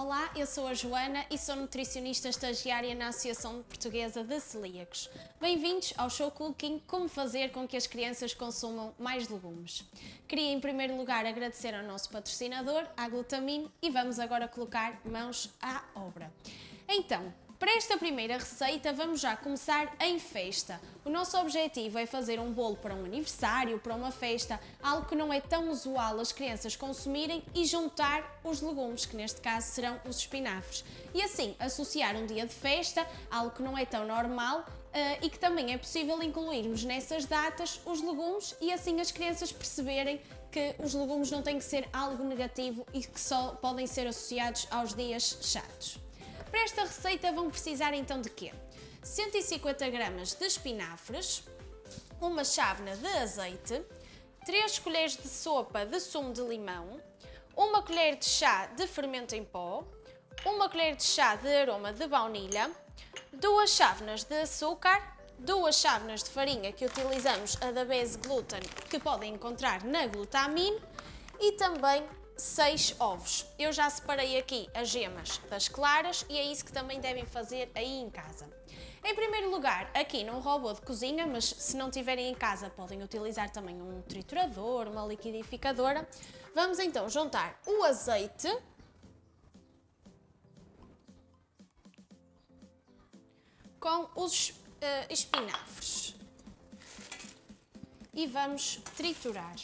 Olá, eu sou a Joana e sou nutricionista estagiária na Associação Portuguesa de Celíacos. Bem-vindos ao Show Cooking, como fazer com que as crianças consumam mais legumes. Queria em primeiro lugar agradecer ao nosso patrocinador, a Glutamine, e vamos agora colocar mãos à obra. Então, para esta primeira receita vamos já começar em festa. O nosso objetivo é fazer um bolo para um aniversário, para uma festa, algo que não é tão usual as crianças consumirem e juntar os legumes, que neste caso serão os espinafres. E assim, associar um dia de festa, algo que não é tão normal e que também é possível incluirmos nessas datas os legumes e assim as crianças perceberem que os legumes não têm que ser algo negativo e que só podem ser associados aos dias chatos. Para esta receita vão precisar então de quê? 150 gramas de espinafres, uma chávena de azeite, 3 colheres de sopa de sumo de limão, uma colher de chá de fermento em pó, uma colher de chá de aroma de baunilha, 2 chávenas de açúcar, 2 chávenas de farinha que utilizamos a da Base Gluten, que podem encontrar na Glutamine, e também 6 ovos. Eu já separei aqui as gemas das claras e é isso que também devem fazer aí em casa. Em primeiro lugar, aqui num robô de cozinha, mas se não tiverem em casa podem utilizar também um triturador, uma liquidificadora. Vamos então juntar o azeite com os espinafres e vamos triturar.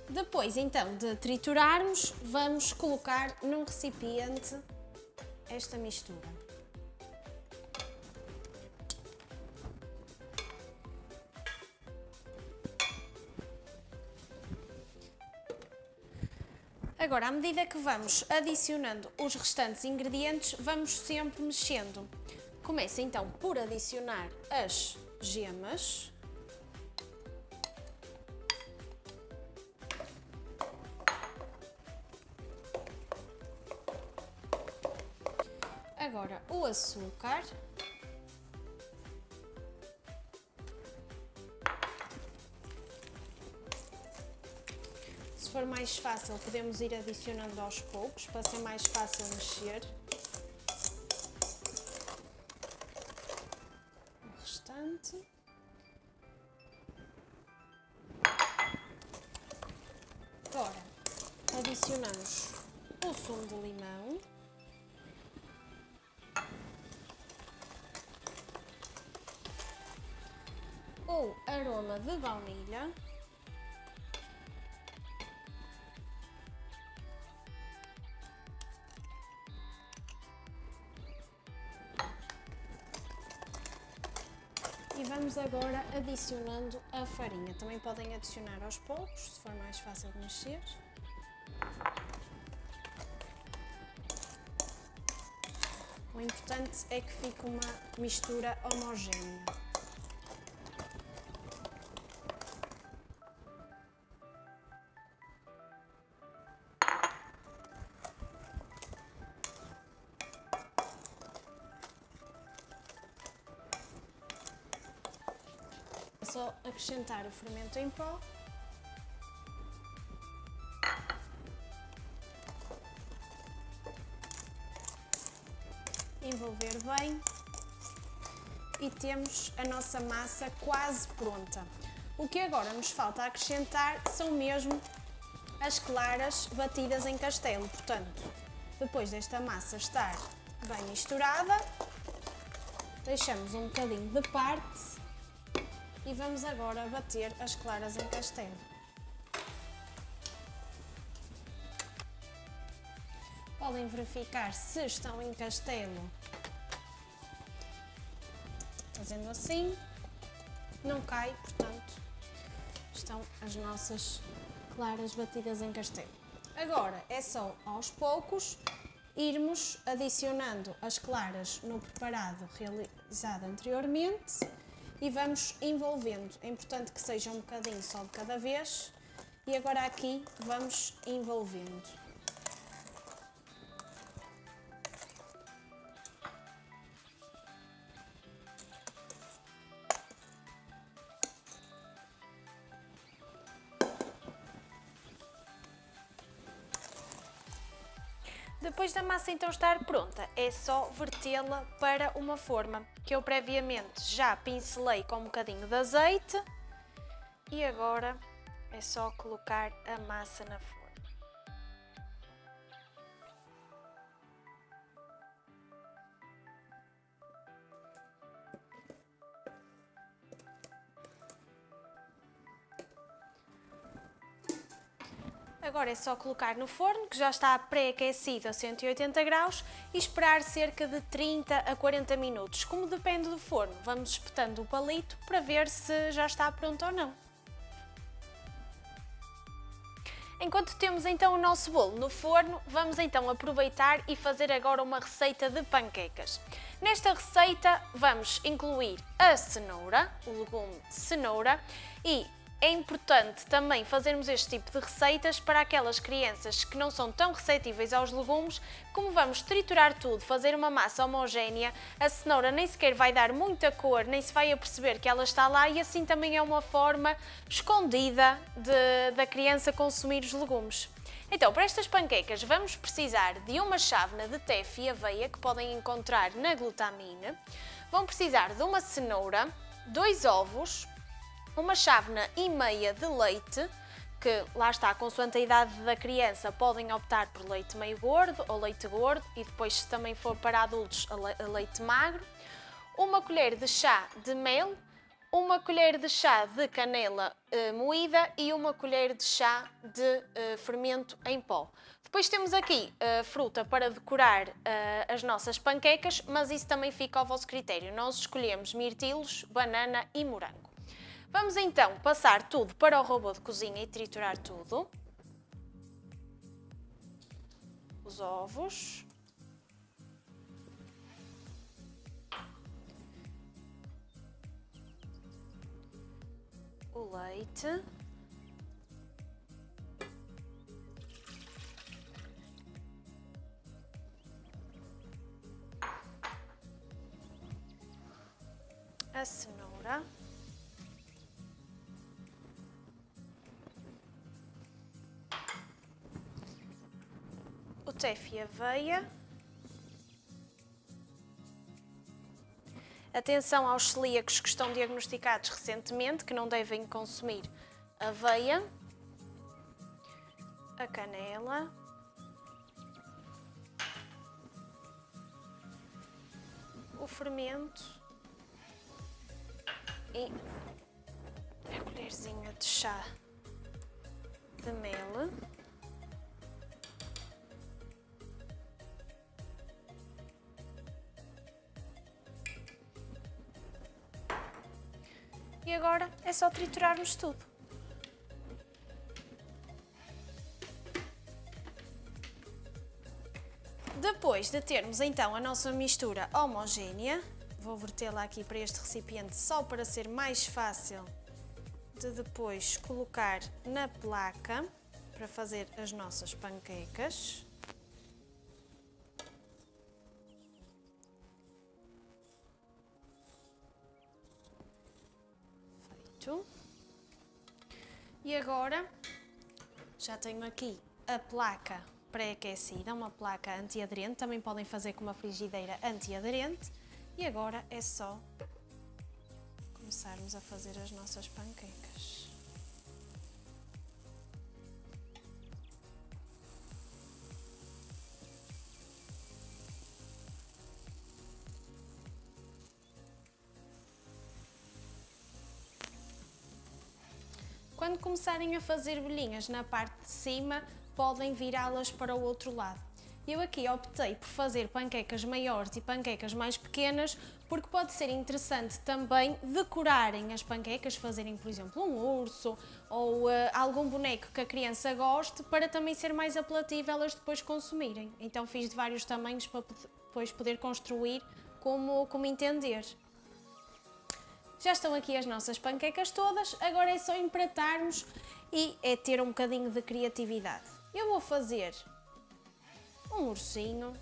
Depois, então, de triturarmos, vamos colocar num recipiente esta mistura. Agora, à medida que vamos adicionando os restantes ingredientes, vamos sempre mexendo. Começa então por adicionar as gemas. Agora o açúcar. Se for mais fácil, podemos ir adicionando aos poucos, para ser mais fácil mexer. O restante. Agora, adicionamos o sumo de limão. O aroma de baunilha. E vamos agora adicionando a farinha. Também podem adicionar aos poucos, se for mais fácil de mexer. O importante é que fique uma mistura homogénea. É só acrescentar o fermento em pó. Envolver bem. E temos a nossa massa quase pronta. O que agora nos falta acrescentar são mesmo as claras batidas em castelo. Portanto, depois desta massa estar bem misturada, deixamos um bocadinho de parte. E vamos agora bater as claras em castelo. Podem verificar se estão em castelo fazendo assim, não cai, portanto estão as nossas claras batidas em castelo. Agora é só aos poucos irmos adicionando as claras no preparado realizado anteriormente e vamos envolvendo. É importante que seja um bocadinho só de cada vez e agora aqui vamos envolvendo. Depois da massa então estar pronta, é só vertê-la para uma forma que eu previamente já pincelei com um bocadinho de azeite e agora é só colocar a massa na forma. Agora é só colocar no forno, que já está pré-aquecido a 180 graus, e esperar cerca de 30 a 40 minutos. Como depende do forno, vamos espetando o palito para ver se já está pronto ou não. Enquanto temos então o nosso bolo no forno, vamos então aproveitar e fazer agora uma receita de panquecas. Nesta receita vamos incluir a cenoura, o legume cenoura, e é importante também fazermos este tipo de receitas para aquelas crianças que não são tão receptíveis aos legumes. Como vamos triturar tudo, fazer uma massa homogénea, a cenoura nem sequer vai dar muita cor, nem se vai aperceber que ela está lá e assim também é uma forma escondida da criança consumir os legumes. Então, para estas panquecas vamos precisar de uma chávena de teff e aveia que podem encontrar na Glutamine. Vão precisar de uma cenoura, 2 ovos, uma chávena e meia de leite, que lá está, consoante a idade da criança, podem optar por leite meio gordo ou leite gordo e depois, se também for para adultos, a leite magro, uma colher de chá de mel, uma colher de chá de canela moída e uma colher de chá de fermento em pó. Depois temos aqui fruta para decorar as nossas panquecas, mas isso também fica ao vosso critério. Nós escolhemos mirtilos, banana e morango. Vamos então passar tudo para o robô de cozinha e triturar tudo. Os ovos. O leite. A cenoura. O teff e aveia. Atenção aos celíacos que estão diagnosticados recentemente, que não devem consumir aveia. A canela. O fermento. E a colherzinha de chá de mel. E agora é só triturarmos tudo. Depois de termos então a nossa mistura homogénea, vou vertê-la aqui para este recipiente só para ser mais fácil de depois colocar na placa para fazer as nossas panquecas. E agora já tenho aqui a placa pré-aquecida, uma placa antiaderente, também podem fazer com uma frigideira antiaderente e agora é só começarmos a fazer as nossas panquecas. Quando começarem a fazer bolinhas na parte de cima, podem virá-las para o outro lado. Eu aqui optei por fazer panquecas maiores e panquecas mais pequenas, porque pode ser interessante também decorarem as panquecas, fazerem, por exemplo, um urso ou algum boneco que a criança goste, para também ser mais apelativo elas depois consumirem. Então fiz de vários tamanhos para depois poder construir como entender. Já estão aqui as nossas panquecas todas, agora é só empratarmos e é ter um bocadinho de criatividade. Eu vou fazer um ursinho,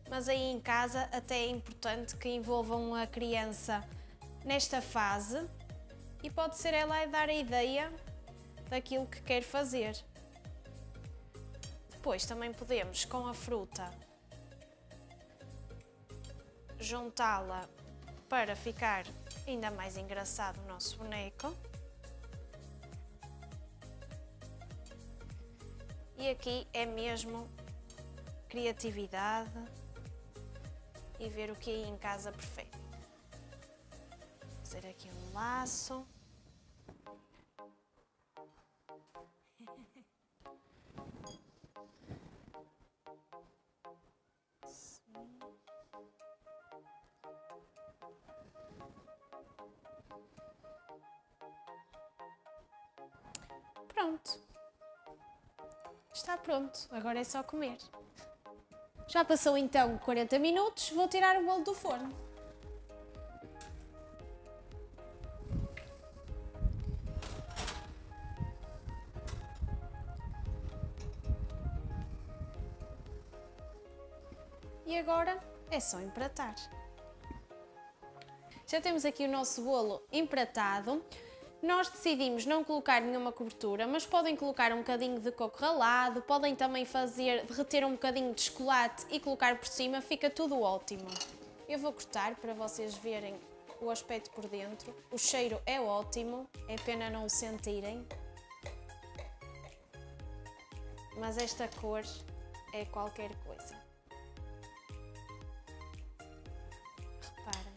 mas aí em casa até é importante que envolvam a criança nesta fase e pode ser ela a dar a ideia daquilo que quer fazer. Depois também podemos, com a fruta, juntá-la para ficar ainda mais engraçado o nosso boneco. E aqui é mesmo criatividade e ver o que aí em casa prefere. Fazer aqui um laço. Pronto. Está pronto, agora é só comer. Já passou então 40 minutos, vou tirar o bolo do forno. E agora é só empratar. Já temos aqui o nosso bolo empratado. Nós decidimos não colocar nenhuma cobertura, mas podem colocar um bocadinho de coco ralado, podem também derreter um bocadinho de chocolate e colocar por cima, fica tudo ótimo. Eu vou cortar para vocês verem o aspecto por dentro. O cheiro é ótimo, é pena não o sentirem. Mas esta cor é qualquer coisa. Reparem.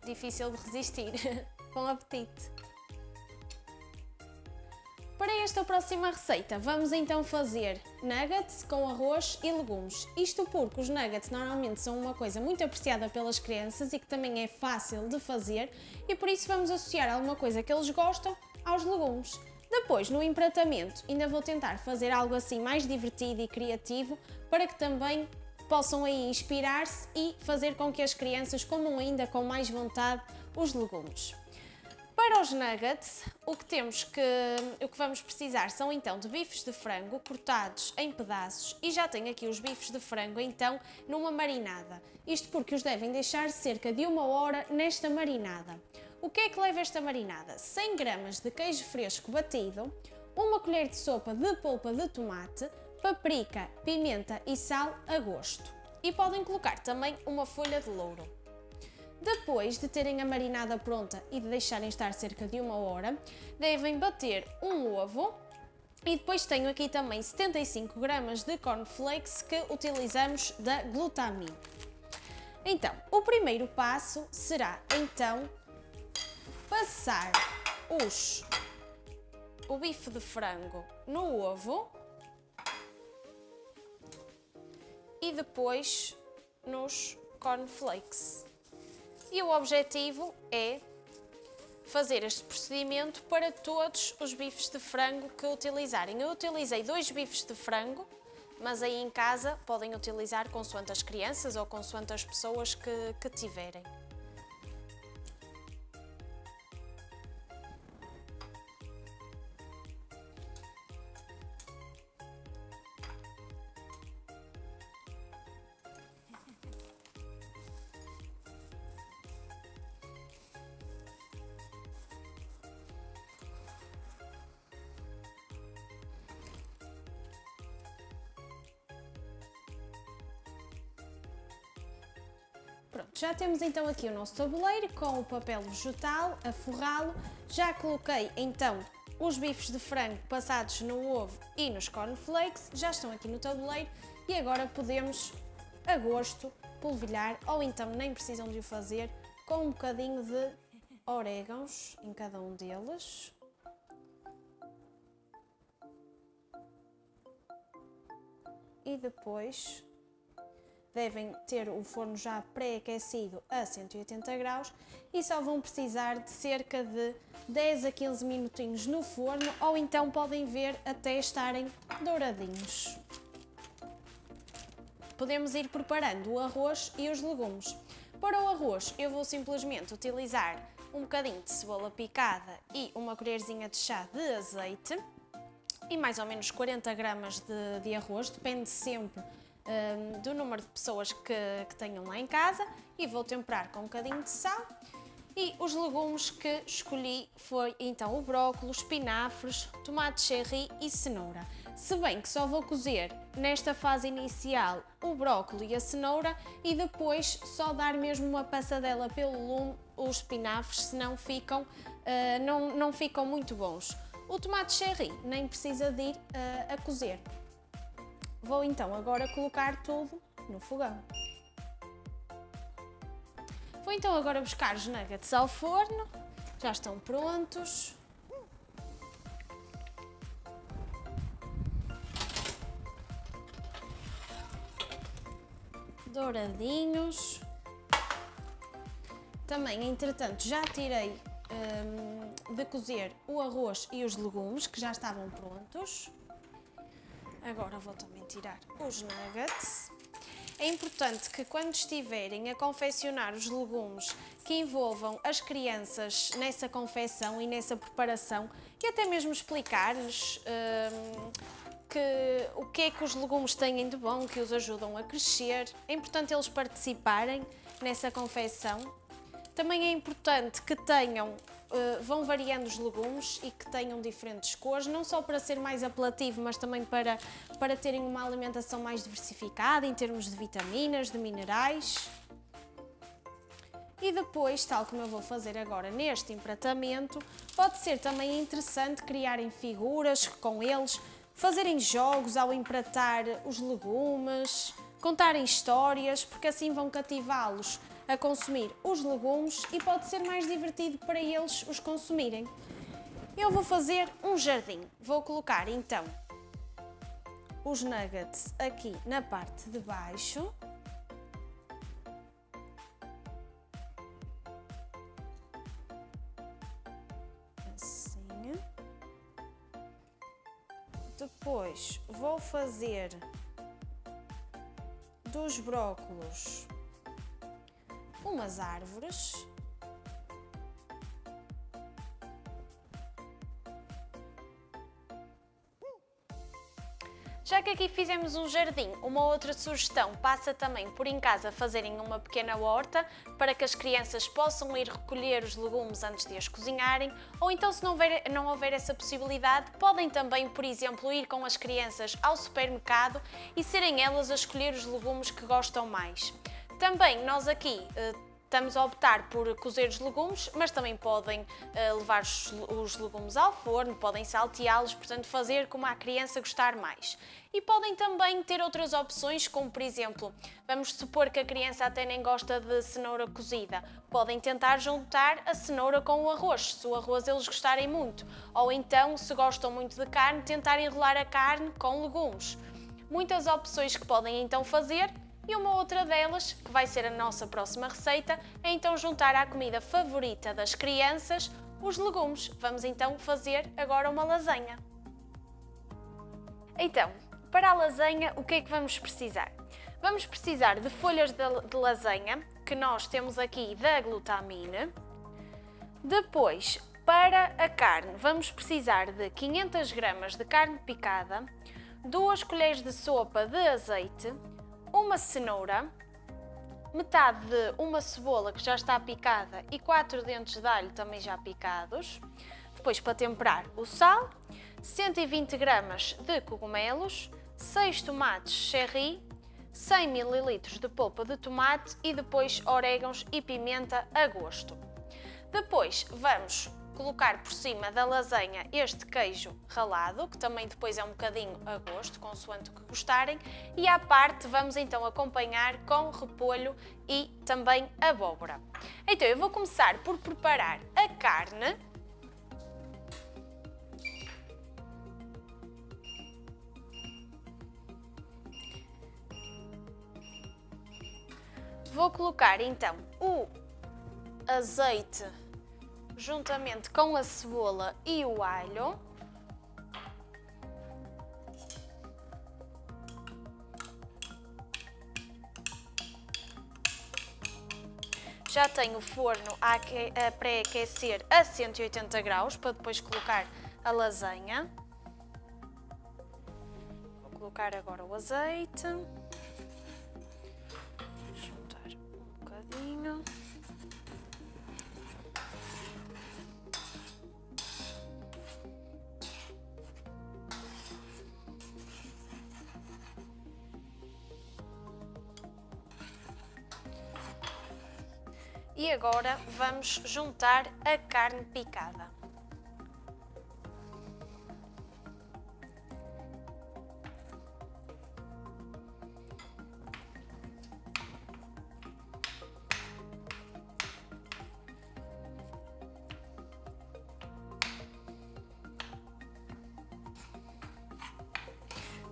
Difícil de resistir. Bom apetite! Para esta próxima receita, vamos então fazer nuggets com arroz e legumes. Isto porque os nuggets normalmente são uma coisa muito apreciada pelas crianças e que também é fácil de fazer e por isso vamos associar alguma coisa que eles gostam aos legumes. Depois, no empratamento, ainda vou tentar fazer algo assim mais divertido e criativo para que também possam aí inspirar-se e fazer com que as crianças comam ainda com mais vontade os legumes. Para os nuggets, o que vamos precisar são então de bifes de frango cortados em pedaços e já tenho aqui os bifes de frango então numa marinada. Isto porque os devem deixar cerca de 1 hora nesta marinada. O que é que leva esta marinada? 100 gramas de queijo fresco batido, 1 colher de sopa de polpa de tomate, paprika, pimenta e sal a gosto. E podem colocar também uma folha de louro. Depois de terem a marinada pronta e de deixarem estar cerca de 1 hora, devem bater um ovo e depois tenho aqui também 75 gramas de cornflakes que utilizamos da Glutamine. Então, o primeiro passo será então passar o bife de frango no ovo e depois nos cornflakes. E o objetivo é fazer este procedimento para todos os bifes de frango que utilizarem. Eu utilizei 2 bifes de frango, mas aí em casa podem utilizar consoante as crianças ou consoante as pessoas que tiverem. Pronto, já temos então aqui o nosso tabuleiro com o papel vegetal a forrá-lo. Já coloquei então os bifes de frango passados no ovo e nos cornflakes, já estão aqui no tabuleiro e agora podemos, a gosto, polvilhar ou então nem precisam de o fazer com um bocadinho de orégãos em cada um deles. E depois devem ter o forno já pré-aquecido a 180 graus e só vão precisar de cerca de 10 a 15 minutinhos no forno ou então podem ver até estarem douradinhos. podemos ir preparando o arroz e os legumes. Para o arroz, eu vou simplesmente utilizar um bocadinho de cebola picada e uma colherzinha de chá de azeite e mais ou menos 40 gramas de arroz, depende sempre do número de pessoas que tenham lá em casa, e vou temperar com um bocadinho de sal. E os legumes que escolhi foi então o brócolis, espinafres, tomate cherry e cenoura. Se bem que só vou cozer nesta fase inicial o brócolis e a cenoura e depois só dar mesmo uma passadela pelo lume os espinafres, senão não ficam muito bons. O tomate cherry nem precisa de ir a cozer. Vou então agora colocar tudo no fogão. Vou então agora buscar os nuggets ao forno, já estão prontos. Douradinhos. Também, entretanto, já tirei de cozer o arroz e os legumes, que já estavam prontos. Agora vou também tirar os nuggets. É importante que quando estiverem a confeccionar os legumes, que envolvam as crianças nessa confecção e nessa preparação, e até mesmo explicar-lhes o que é que os legumes têm de bom, que os ajudam a crescer. É importante eles participarem nessa confecção. Também é importante que vão variando os legumes e que tenham diferentes cores, não só para ser mais apelativo, mas também para terem uma alimentação mais diversificada em termos de vitaminas, de minerais. E depois, tal como eu vou fazer agora neste empratamento, pode ser também interessante criarem figuras com eles, fazerem jogos ao empratar os legumes, contarem histórias, porque assim vão cativá-los a consumir os legumes e pode ser mais divertido para eles os consumirem. Eu vou fazer um jardim. Vou colocar então os nuggets aqui na parte de baixo. Assim. Depois vou fazer dos brócolos umas árvores. Já que aqui fizemos um jardim, uma outra sugestão passa também por em casa fazerem uma pequena horta para que as crianças possam ir recolher os legumes antes de as cozinharem, ou então se não houver essa possibilidade, podem também, por exemplo, ir com as crianças ao supermercado e serem elas a escolher os legumes que gostam mais. Também nós aqui estamos a optar por cozer os legumes, mas também podem levar os legumes ao forno, podem salteá-los, portanto fazer como a criança gostar mais. E podem também ter outras opções, como por exemplo, vamos supor que a criança até nem gosta de cenoura cozida, podem tentar juntar a cenoura com o arroz, se o arroz eles gostarem muito. Ou então, se gostam muito de carne, tentar enrolar a carne com legumes. Muitas opções que podem então fazer. E uma outra delas, que vai ser a nossa próxima receita, é então juntar à comida favorita das crianças os legumes. Vamos então fazer agora uma lasanha. Então, para a lasanha, o que é que vamos precisar? Vamos precisar de folhas de lasanha, que nós temos aqui da glutamina. Depois, para a carne, vamos precisar de 500 gramas de carne picada, 2 colheres de sopa de azeite, uma cenoura, metade de uma cebola que já está picada e 4 dentes de alho também já picados. Depois, para temperar, o sal, 120 gramas de cogumelos, 6 tomates cherry, 100 ml de polpa de tomate e depois orégãos e pimenta a gosto. Depois vamos colocar por cima da lasanha este queijo ralado, que também depois é um bocadinho a gosto, consoante o que gostarem, e à parte vamos então acompanhar com repolho e também abóbora. Então eu vou começar por preparar a carne. Vou colocar então o azeite juntamente com a cebola e o alho. Já tenho o forno a pré-aquecer a 180 graus para depois colocar a lasanha. Vou colocar agora o azeite. Juntar um bocadinho. E agora vamos juntar a carne picada.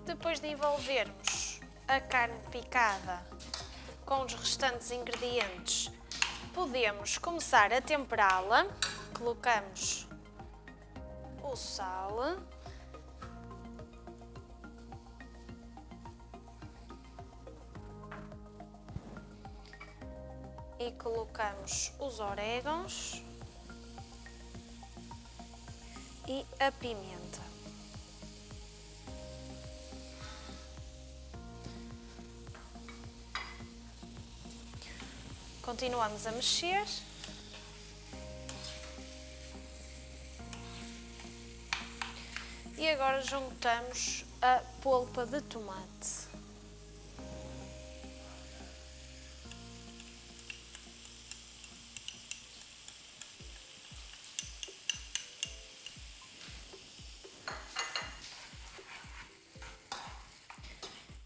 Depois de envolvermos a carne picada com os restantes ingredientes, podemos começar a temperá-la. Colocamos o sal. E colocamos os orégãos e a pimenta. Continuamos a mexer. E agora juntamos a polpa de tomate.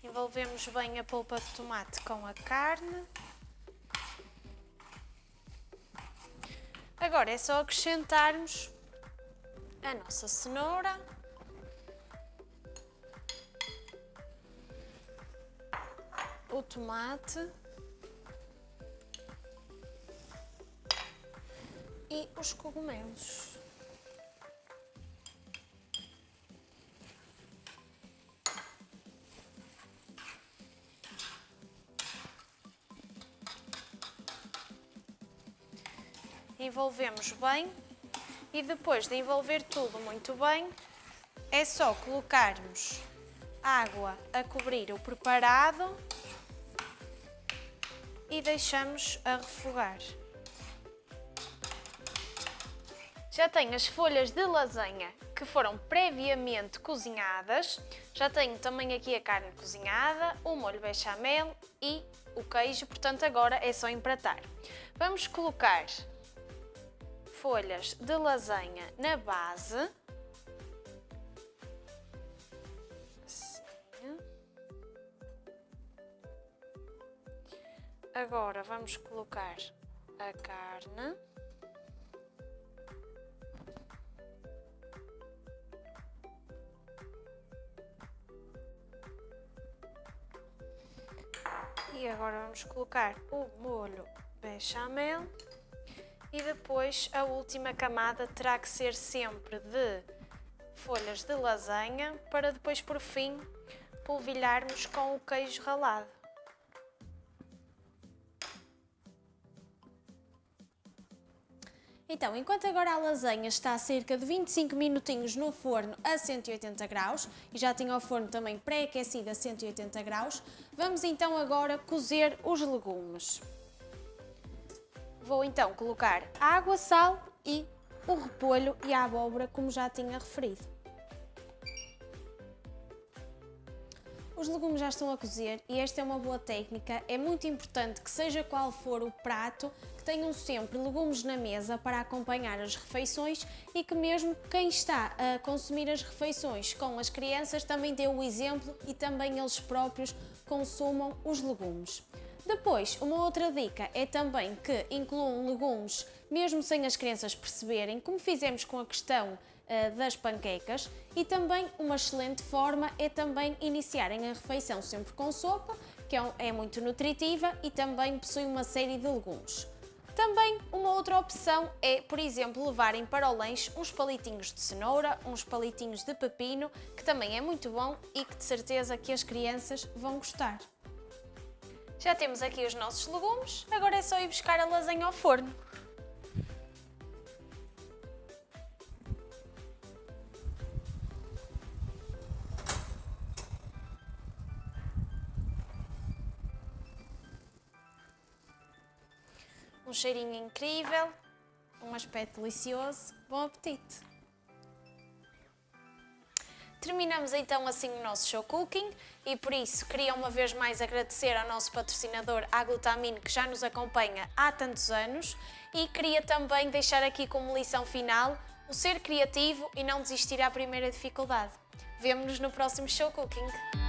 Envolvemos bem a polpa de tomate com a carne. Agora é só acrescentarmos a nossa cenoura, o tomate e os cogumelos. Envolvemos bem e depois de envolver tudo muito bem, é só colocarmos água a cobrir o preparado e deixamos a refogar. Já tenho as folhas de lasanha que foram previamente cozinhadas, já tenho também aqui a carne cozinhada, o molho bechamel e o queijo, portanto agora é só empratar. Vamos colocar folhas de lasanha na base. Assim. Agora vamos colocar a carne. E agora vamos colocar o molho bechamel. E depois a última camada terá que ser sempre de folhas de lasanha para depois por fim polvilharmos com o queijo ralado. Então, enquanto agora a lasanha está a cerca de 25 minutinhos no forno a 180 graus e já tenho o forno também pré-aquecido a 180 graus, vamos então agora cozer os legumes. Vou então colocar água, sal e o repolho e a abóbora, como já tinha referido. Os legumes já estão a cozer e esta é uma boa técnica. É muito importante que seja qual for o prato, que tenham sempre legumes na mesa para acompanhar as refeições e que mesmo quem está a consumir as refeições com as crianças também dê o exemplo e também eles próprios consumam os legumes. Depois, uma outra dica é também que incluam legumes mesmo sem as crianças perceberem, como fizemos com a questão das panquecas, e também uma excelente forma é também iniciarem a refeição sempre com sopa, que é muito nutritiva e também possui uma série de legumes. Também uma outra opção é, por exemplo, levarem para o lanche uns palitinhos de cenoura, uns palitinhos de pepino, que também é muito bom e que de certeza que as crianças vão gostar. Já temos aqui os nossos legumes, agora é só ir buscar a lasanha ao forno. Um cheirinho incrível, um aspecto delicioso, bom apetite! Terminamos então assim o nosso show cooking e por isso queria uma vez mais agradecer ao nosso patrocinador Aglutamine que já nos acompanha há tantos anos e queria também deixar aqui como lição final o ser criativo e não desistir à primeira dificuldade. Vemo-nos no próximo show cooking!